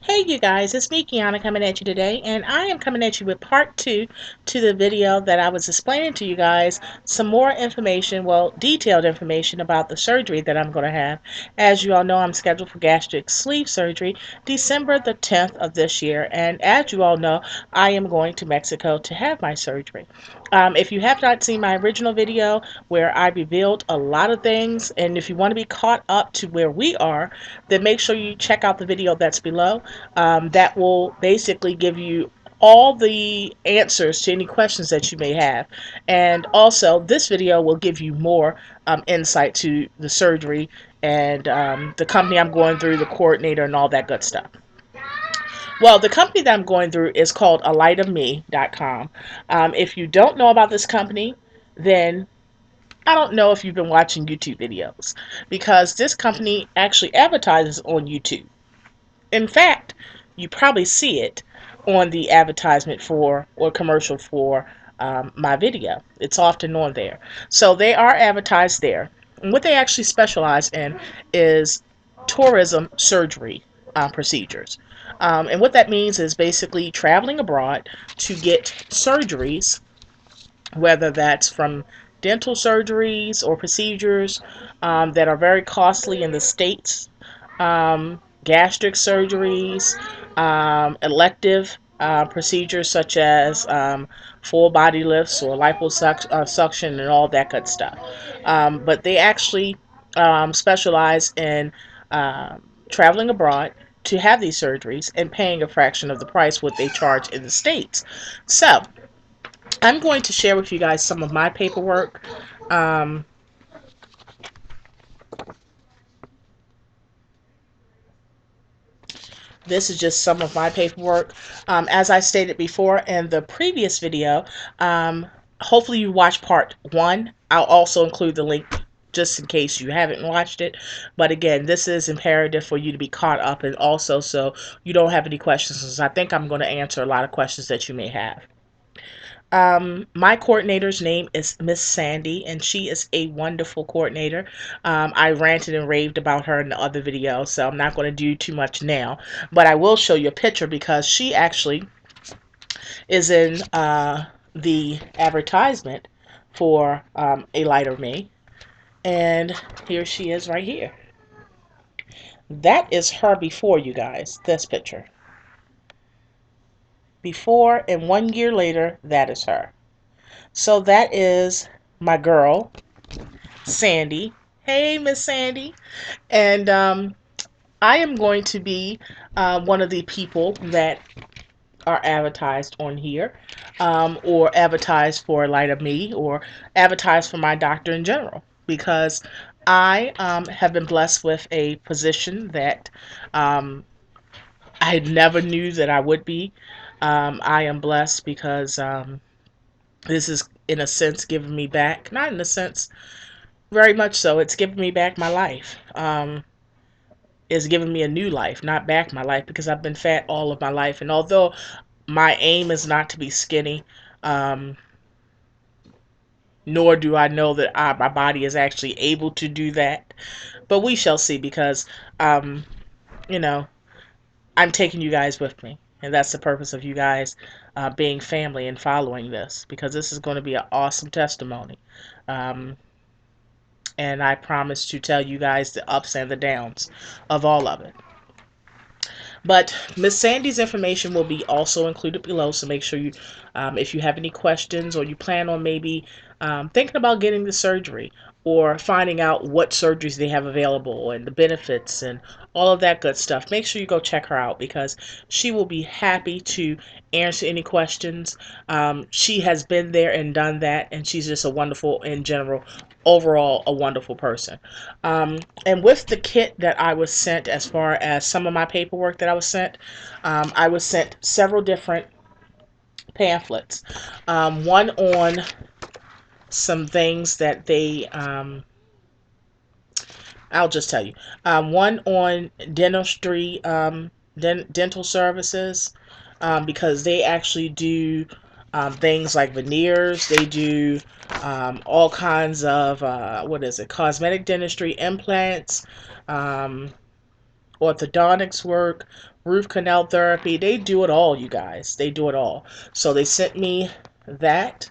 Hey you guys, it's me Kiana coming at you today, and I am coming at you with part two to the video that I was explaining to you guys some more information, well, detailed information about the surgery that I'm going to have. As you all know, I'm scheduled for gastric sleeve surgery December the 10th of this year, and as you all know, I am going to Mexico to have my surgery. If you have not seen my original video where I revealed a lot of things, and if you want to be caught up to where we are, then make sure you check out the video that's below. That will basically give you all the answers to any questions that you may have. And also, this video will give you more insight to the surgery and the company I'm going through, the coordinator, and all that good stuff. Well, the company that I'm going through is called AlightofMe.com. If you don't know about this company, then I don't know if you've been watching YouTube videos because this company actually advertises on YouTube. In fact, you probably see it on the advertisement for or commercial for my video. It's often on there. So they are advertised there. And what they actually specialize in is tourism surgery procedures. And what that means is basically traveling abroad to get surgeries, whether that's from dental surgeries or procedures that are very costly in the States, gastric surgeries, elective procedures such as full body lifts or liposuction and all that good stuff. But they actually specialize in traveling abroad to have these surgeries and paying a fraction of the price what they charge in the States. So, I'm going to share with you guys some of my paperwork. Um, This is just some of my paperwork. As I stated before in the previous video, hopefully you watched part one. I'll also include the link just in case you haven't watched it. But again, this is imperative for you to be caught up and also so you don't have any questions, because I think I'm going to answer a lot of questions that you may have. My coordinator's name is Miss Sandy, and she is a wonderful coordinator. I ranted and raved about her in the other video, so I'm not going to do too much now. But I will show you a picture because she actually is in the advertisement for A Lighter Me. And here she is right here. That is her before, you guys, this picture. Before, and 1 year later, that is her. So that is my girl, Sandy. Hey, Miss Sandy. And I am going to be one of the people that are advertised on here, or advertised for Light of Me, or advertised for my doctor in general, because I have been blessed with a position that I never knew that I would be. I am blessed because this is, in a sense, giving me back. Not in a sense, very much so. It's giving me back my life. It's giving me a new life, not back my life, because I've been fat all of my life. And although my aim is not to be skinny, um, nor do I know that my body is actually able to do that. But we shall see, because, um, you know, I'm taking you guys with me. And that's the purpose of you guys being family and following this, because this is going to be an awesome testimony. Um, and I promise to tell you guys the ups and the downs of all of it. But Miss Sandy's information will be also included below, so make sure you, if you have any questions or you plan on maybe thinking about getting the surgery or finding out what surgeries they have available and the benefits and all of that good stuff, make sure you go check her out, because she will be happy to answer any questions. She has been there and done that, and she's just a wonderful, in general, overall, a wonderful person. And with the kit that I was sent, as far as some of my paperwork that I was sent several different pamphlets. One on some things that I'll just tell you. One on dentistry, dental services, because they actually do things like veneers. They do all kinds of, what is it, cosmetic dentistry, implants, um, orthodontics work, root canal therapy. They do it all, you guys. They do it all. So they sent me that.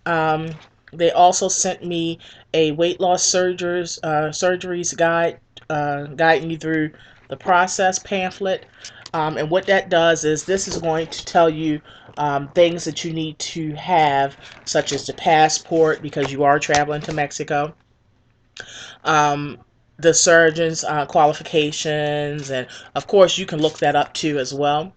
Um, they also sent me a weight loss surgeries guide, guiding you through the process pamphlet. And what that does is this is going to tell you things that you need to have, such as the passport, because you are traveling to Mexico. Um, the surgeon's qualifications, and of course you can look that up too as well.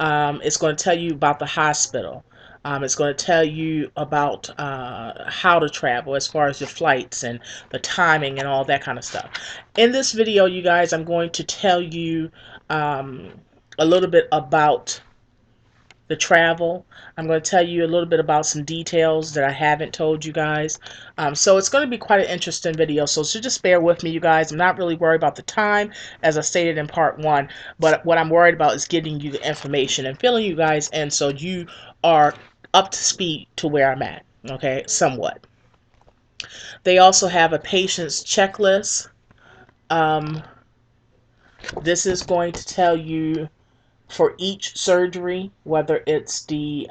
It's going to tell you about the hospital. It's going to tell you about how to travel as far as your flights and the timing and all that kind of stuff. In this video, you guys, I'm going to tell you um, a little bit about the travel. I'm going to tell you a little bit about some details that I haven't told you guys. So it's going to be quite an interesting video. So just bear with me, you guys. I'm not really worried about the time, as I stated in part one. But what I'm worried about is getting you the information and filling you guys in so you are up to speed to where I'm at. Okay, somewhat. They also have a patient's checklist. Um, this is going to tell you for each surgery, whether it's the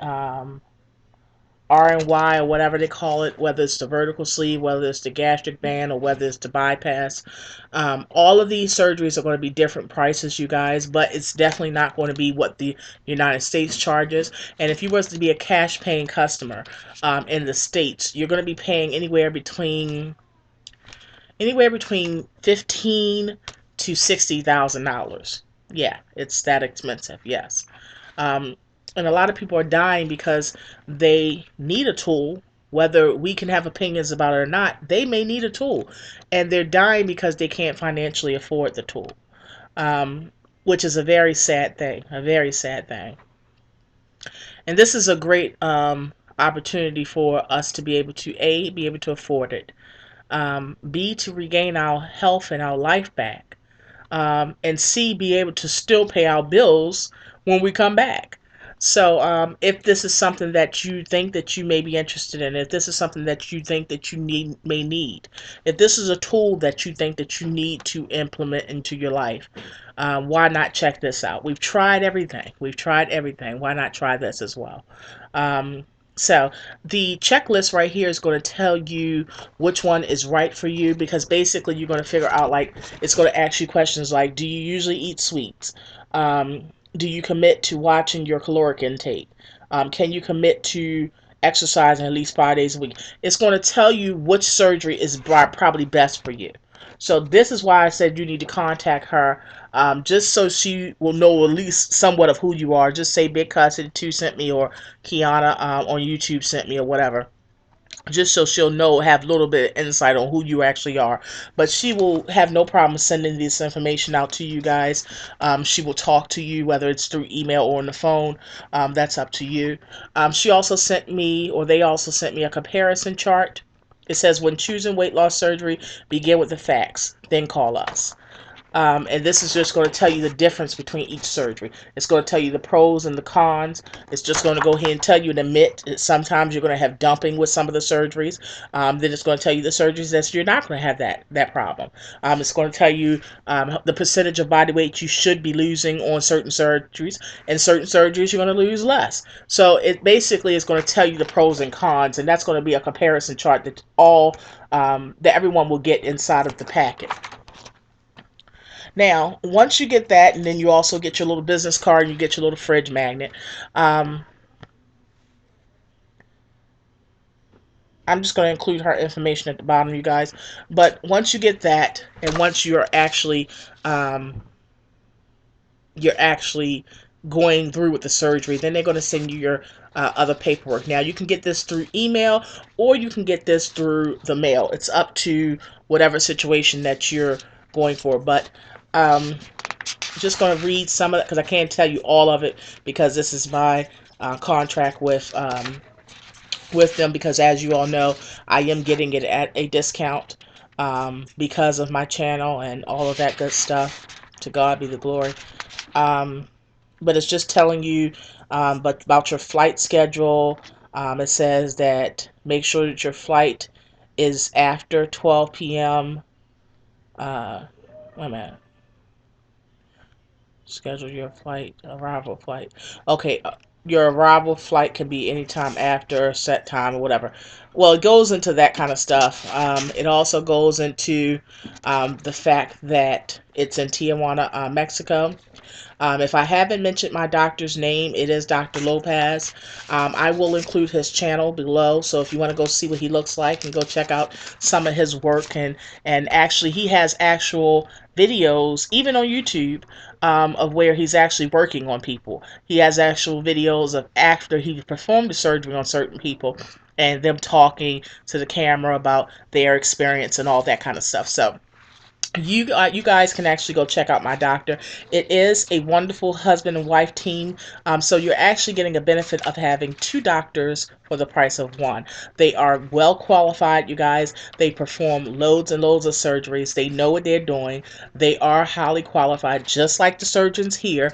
R&Y or whatever they call it, whether it's the vertical sleeve, whether it's the gastric band, or whether it's the bypass. All of these surgeries are going to be different prices, you guys, but it's definitely not going to be what the United States charges. And if you was to be a cash paying customer in the States, you're going to be paying anywhere between $15,000 to $60,000. Yeah, it's that expensive. Yes. Um, and a lot of people are dying because they need a tool. Whether we can have opinions about it or not, they may need a tool, and they're dying because they can't financially afford the tool, which is a very sad thing. A very sad thing. And this is a great opportunity for us to be able to be able to afford it. B, to regain our health and our life back, and C, be able to still pay our bills when we come back. So if this is something that you think that you may be interested in, if this is something that you think that you may need, if this is a tool that you think that you need to implement into your life, why not check this out? We've tried everything. We've tried everything. Why not try this as well? Um, so the checklist right here is going to tell you which one is right for you, because basically you're going to figure out, like, it's going to ask you questions like, do you usually eat sweets? Do you commit to watching your caloric intake? Can you commit to exercising at least 5 days a week? It's going to tell you which surgery is probably best for you. So this is why I said you need to contact her, just so she will know at least somewhat of who you are. Just say Big Cousin 2 sent me, or Kiana on YouTube sent me, or whatever, just so she'll know, have a little bit of insight on who you actually are. But she will have no problem sending this information out to you guys. She will talk to you, whether it's through email or on the phone. That's up to you. She also sent me, or they also sent me, a comparison chart. It says, when choosing weight loss surgery, begin with the facts, then call us. And this is just going to tell you the difference between each surgery. It's going to tell you the pros and the cons. It's just going to go ahead and tell you and admit that sometimes you're going to have dumping with some of the surgeries. Then it's going to tell you the surgeries that you're not going to have that problem. It's going to tell you the percentage of body weight you should be losing on certain surgeries, and certain surgeries you're going to lose less. So it basically is going to tell you the pros and cons, and that's going to be a comparison chart that everyone will get inside of the packet. Now, once you get that, and then you also get your little business card, and you get your little fridge magnet. Um, I'm just going to include her information at the bottom, you guys. But once you get that, and once um, you're actually going through with the surgery, then they're going to send you your other paperwork. Now, you can get this through email, or you can get this through the mail. It's up to whatever situation that you're going for. But just going to read some of it, because I can't tell you all of it, because this is my contract with them, because as you all know, I am getting it at a discount because of my channel and all of that good stuff. To God be the glory. But it's just telling you but about your flight schedule. It says that make sure that your flight is after 12 p.m. Wait a minute. Schedule your flight, arrival flight. Okay, your arrival flight can be anytime after a set time or whatever. Well, it goes into that kind of stuff. It also goes into the fact that it's in Tijuana, Mexico. If I haven't mentioned my doctor's name, it is Dr. Lopez. I will include his channel below, so if you want to go see what he looks like and go check out some of his work, and actually he has actual videos, even on YouTube, of where he's actually working on people. He has actual videos of after he performed the surgery on certain people and them talking to the camera about their experience and all that kind of stuff. So you guys can actually go check out my doctor. It is a wonderful husband and wife team. So you're actually getting a benefit of having two doctors for the price of one. They are well qualified, you guys. They perform loads and loads of surgeries. They know what they're doing. They are highly qualified, just like the surgeons here.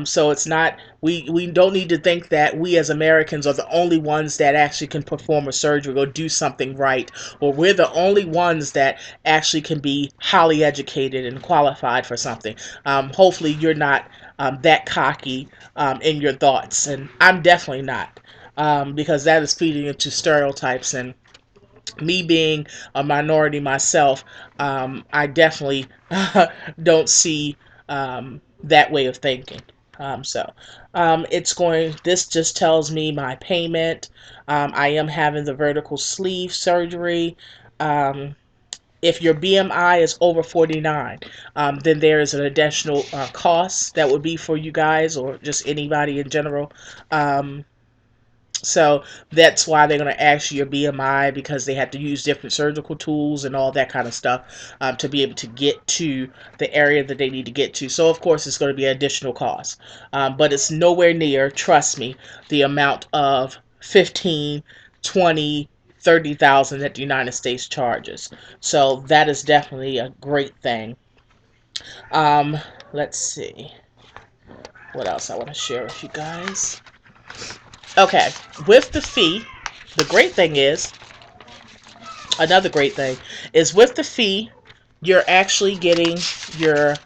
So it's not, we don't need to think that we as Americans are the only ones that actually can perform a surgery or do something right, or we're the only ones that actually can be highly educated and qualified for something. Hopefully, you're not that cocky in your thoughts, and I'm definitely not, because that is feeding into stereotypes. And me being a minority myself, I definitely don't see that way of thinking. It's going, this just tells me my payment. I am having the vertical sleeve surgery. Um, if your BMI is over 49, then there is an additional cost that would be for you guys or just anybody in general. Um, so that's why they're going to ask you your BMI, because they have to use different surgical tools and all that kind of stuff to be able to get to the area that they need to get to. So, of course, it's going to be an additional cost. But it's nowhere near, trust me, the amount of 15, 20, 30,000 that the United States charges. So that is definitely a great thing. Um, let's see what else I want to share with you guys. Okay, with the fee, the great thing is, another great thing is with the fee, you're actually getting your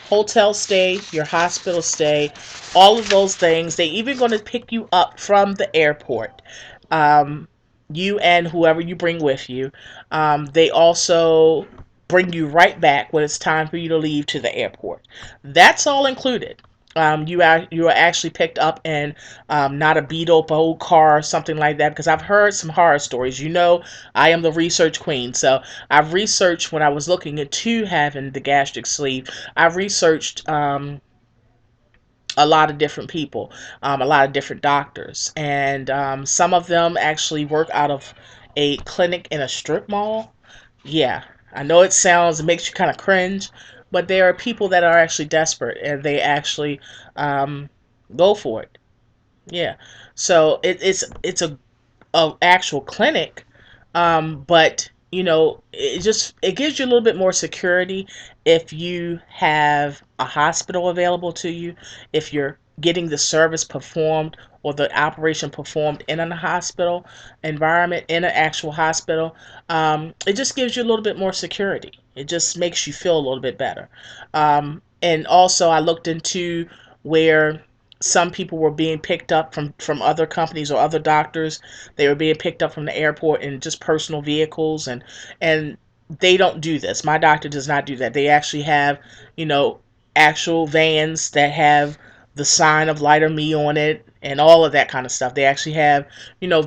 hotel stay, your hospital stay, all of those things. They even going to pick you up from the airport. Um, you and whoever you bring with you. They also bring you right back when it's time for you to leave to the airport. That's all included. You are actually picked up in not a beat up old car or something like that, because I've heard some horror stories. You know, I am the research queen, so I've researched when I was looking into having the gastric sleeve. I've researched a lot of different people, a lot of different doctors, and some of them actually work out of a clinic in a strip mall. Yeah, I know it makes you kind of cringe, but there are people that are actually desperate and they actually um, go for it. Yeah, so it's a actual clinic, but it gives you a little bit more security if you have a hospital available to you, if you're getting the service performed or the operation performed in a hospital environment, in an actual hospital. It just gives you a little bit more security. It just makes you feel a little bit better. And also, I looked into where some people were being picked up from other companies or other doctors. They were being picked up from the airport in just personal vehicles, and they don't do this. My doctor does not do that. They actually have, you know, actual vans that have the sign of Lighter Me on it and all of that kind of stuff. They actually have,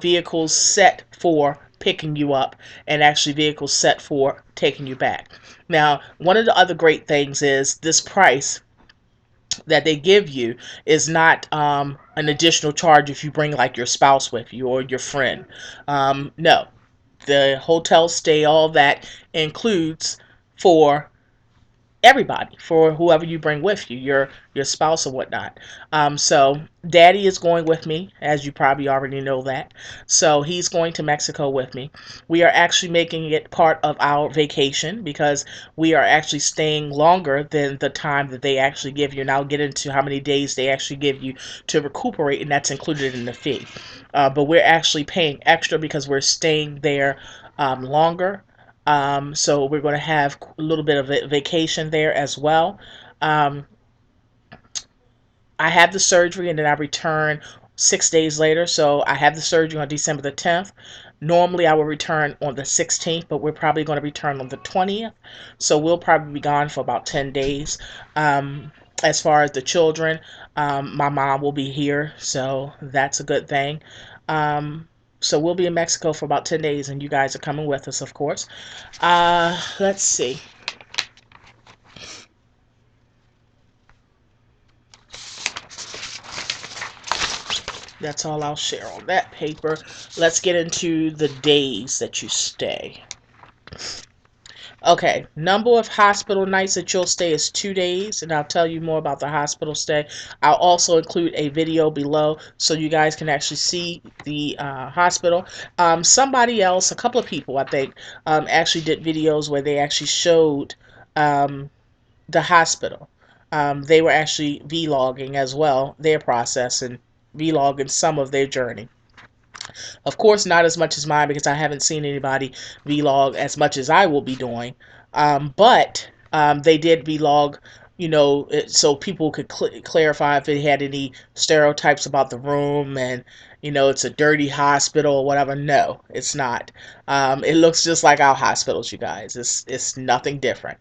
vehicles set for picking you up and actually vehicles set for taking you back. Now, one of the other great things is this price that they give you is not an additional charge if you bring like your spouse with you or your friend. No, the hotel stay, all that includes for everybody, for whoever you bring with you, your spouse or whatnot. So Daddy is going with me, as you probably already know that. So he's going to Mexico with me. We are actually making it part of our vacation because we are actually staying longer than the time that they actually give you. And I'll get into how many days they actually give you to recuperate, and that's included in the fee. But we're actually paying extra because we're staying there longer. So we're going to have a little bit of a vacation there as well. Um, I have the surgery and then I return 6 days later. So I have the surgery on December the 10th. Normally I will return on the 16th, but we're probably going to return on the 20th. So we'll probably be gone for about 10 days. As far as the children, my mom will be here, so that's a good thing. So we'll be in Mexico for about 10 days, and you guys are coming with us, of course. Let's see. That's all I'll share on that paper. Let's get into the days that you stay. Okay, number of hospital nights that you'll stay is 2 days, and I'll tell you more about the hospital stay. I'll also include a video below so you guys can actually see the hospital. Somebody else, a couple of people, I think, actually did videos where they actually showed the hospital. They were actually vlogging as well, their process, and vlogging some of their journey. Of course, not as much as mine because I haven't seen anybody vlog as much as I will be doing. But they did vlog, so people could clarify if they had any stereotypes about the room and, it's a dirty hospital or whatever. No, it's not. It looks just like our hospitals, you guys. It's nothing different.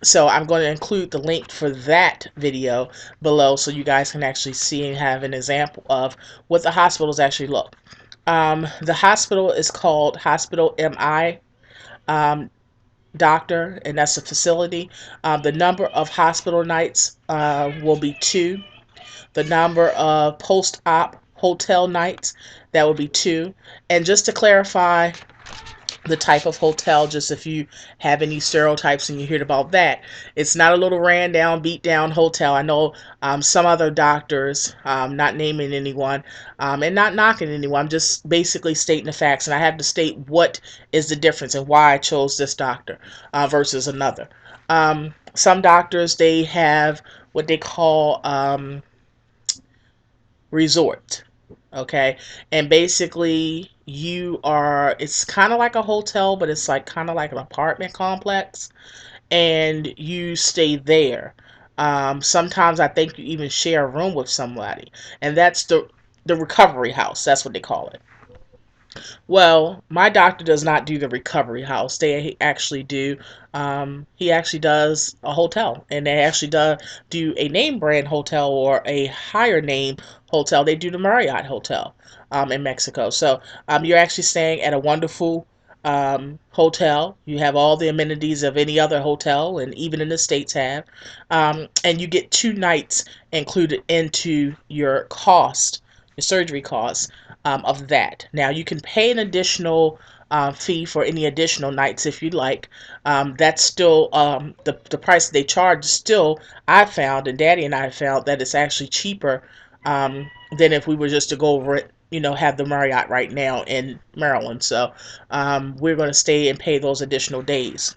So I'm going to include the link for that video below so you guys can actually see and have an example of what the hospitals actually look. The hospital is called Hospital MI Doctor, and that's a facility. The number of hospital nights will be 2. The number of post-op hotel nights, that will be 2. And just to clarify, the type of hotel, just if you have any stereotypes and you heard about that, it's not a little ran down, beat down hotel. I know some other doctors, not naming anyone, and not knocking anyone, I'm just basically stating the facts, and I have to state what is the difference and why I chose this doctor versus another. Some doctors, they have what they call resort. Okay, and basically it's kind of like a hotel, but it's like kind of like an apartment complex, and you stay there. Sometimes I think you even share a room with somebody, and that's the recovery house. That's what they call it. Well, my doctor does not do the recovery house. They actually do. He actually does a hotel, and they actually do a name brand hotel or a higher name hotel. They do the Marriott Hotel in Mexico. So you're actually staying at a wonderful hotel. You have all the amenities of any other hotel, and even in the States have. And you get 2 nights included into your cost, your surgery cost of that. Now, you can pay an additional fee for any additional nights if you'd like. That's still the price they charge. Still, I found, and Daddy and I found, that it's actually cheaper than if we were just to go over it. Have the Marriott right now in Maryland. So we're going to stay and pay those additional days.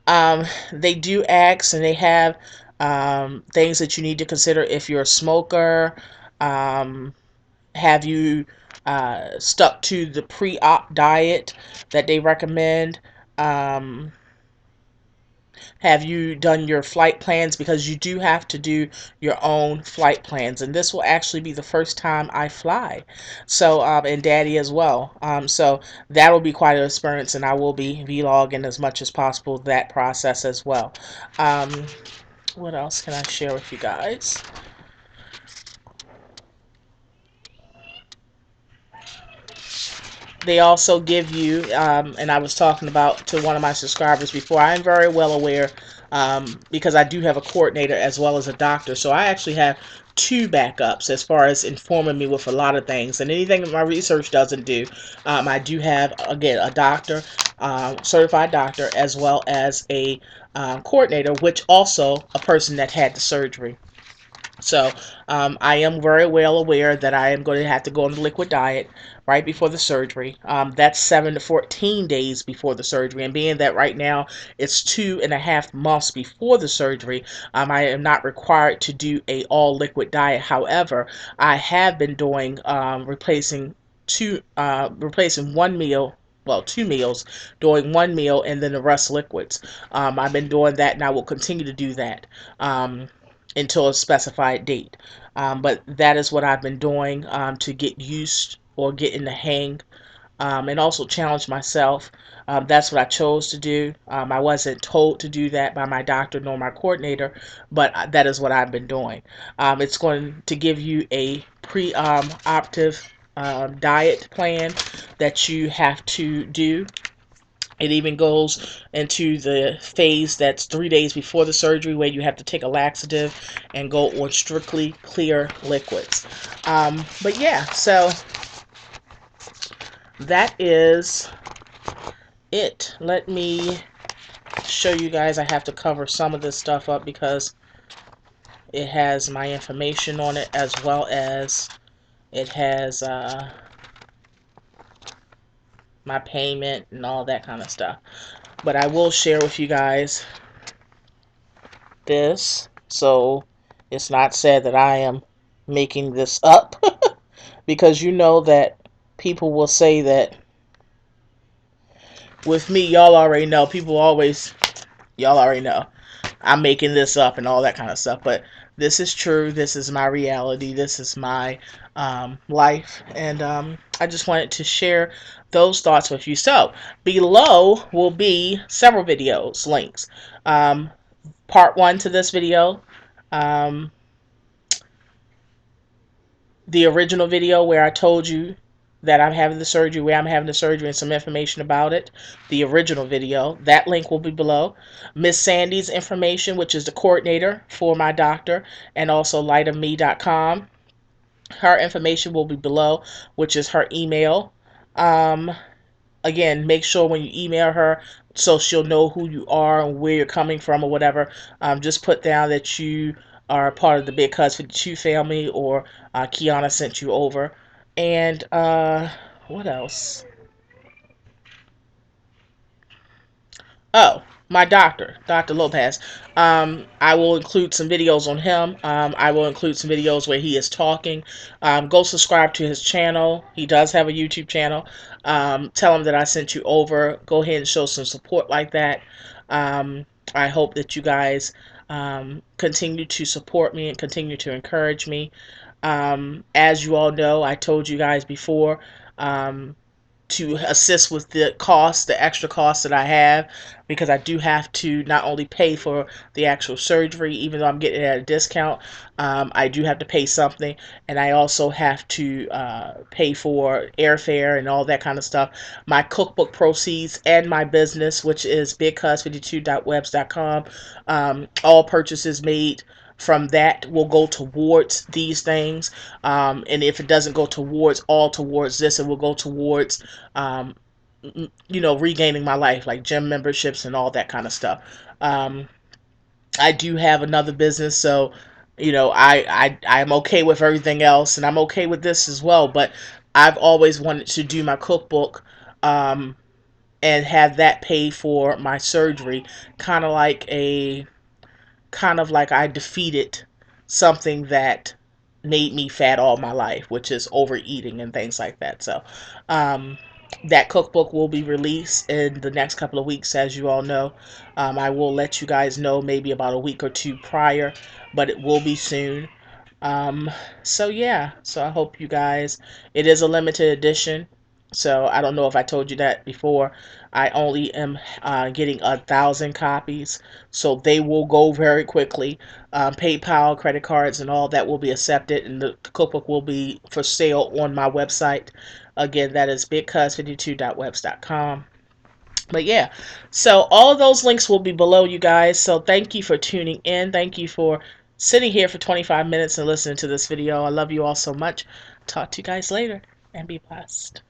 They do ask, and they have things that you need to consider if you're a smoker. Have you stuck to the pre-op diet that they recommend? Um, have you done your flight plans? Because you do have to do your own flight plans, and this will actually be the first time I fly. So, and Daddy as well. So that will be quite an experience, and I will be vlogging as much as possible that process as well. Um, what else can I share with you guys? They also give you, and I was talking about to one of my subscribers before, I'm very well aware, because I do have a coordinator as well as a doctor. So I actually have 2 backups as far as informing me with a lot of things. And anything that my research doesn't do, I do have, again, a doctor, certified doctor, as well as a coordinator, which also a person that had the surgery. So I am very well aware that I am going to have to go on the liquid diet right before the surgery. That's 7 to 14 days before the surgery. And being that right now it's 2.5 months before the surgery, I am not required to do a all liquid diet. However, I have been doing replacing one meal, well, 2 meals, doing one meal and then the rest liquids. I've been doing that, and I will continue to do that. until a specified date. But that is what I've been doing to get used or get in the hang, and also challenge myself. That's what I chose to do. I wasn't told to do that by my doctor nor my coordinator, but that is what I've been doing. It's going to give you a pre-operative diet plan that you have to do. It even goes into the phase that's 3 days before the surgery, where you have to take a laxative and go on strictly clear liquids. But yeah, so that is it. Let me show you guys. I have to cover some of this stuff up because it has my information on it, as well as it has my payment and all that kind of stuff. But I will share with you guys this, so it's not said that I am making this up. Because you know that people will say that with me, y'all already know I'm making this up and all that kind of stuff. But this is true. This is my reality. This is my life. And I just wanted to share those thoughts with you. So below will be several videos, links. Part one to this video. Um, the original video where I told you that I'm having the surgery, where I'm having the surgery, and some information about it. The original video, that link will be below. Miss Sandy's information, which is the coordinator for my doctor, and also lightofme.com. Her information will be below, which is her email. Um, Again, make sure when you email her, so she'll know who you are and where you're coming from or whatever. Just put down that you are part of the Big Cuz 52 family, or Kiana sent you over. And what else? Oh, my doctor, Dr. Lopez. I will include some videos on him. I will include some videos where he is talking. Go subscribe to his channel. He does have a YouTube channel. Tell him that I sent you over. Go ahead and show some support like that. Um, I hope that you guys continue to support me and continue to encourage me. As you all know, I told you guys before. To assist with the cost, the extra costs that I have, because I do have to not only pay for the actual surgery, even though I'm getting it at a discount. I do have to pay something, and I also have to pay for airfare and all that kind of stuff. My cookbook proceeds and my business, which is bigcuz52.webs.com, all purchases made from that will go towards these things. And if it doesn't go towards this, it will go towards um, regaining my life, like gym memberships and all that kind of stuff. um, I do have another business, so I'm okay with everything else, and I'm okay with this as well. But I've always wanted to do my cookbook, um, and have that pay for my surgery, kind of like a I defeated something that made me fat all my life, which is overeating and things like that. So, um, that cookbook will be released in the next couple of weeks, as you all know. I will let you guys know maybe about a week or two prior, but it will be soon. Um, so yeah, so I hope you guys, it is a limited edition. So I don't know if I told you that before. I only am getting 1,000 copies, so they will go very quickly. PayPal, credit cards, and all that will be accepted, and the cookbook will be for sale on my website. Again, that is bigcuz52.webs.com. But yeah, so all of those links will be below, you guys. So thank you for tuning in. Thank you for sitting here for 25 minutes and listening to this video. I love you all so much. Talk to you guys later, and be blessed.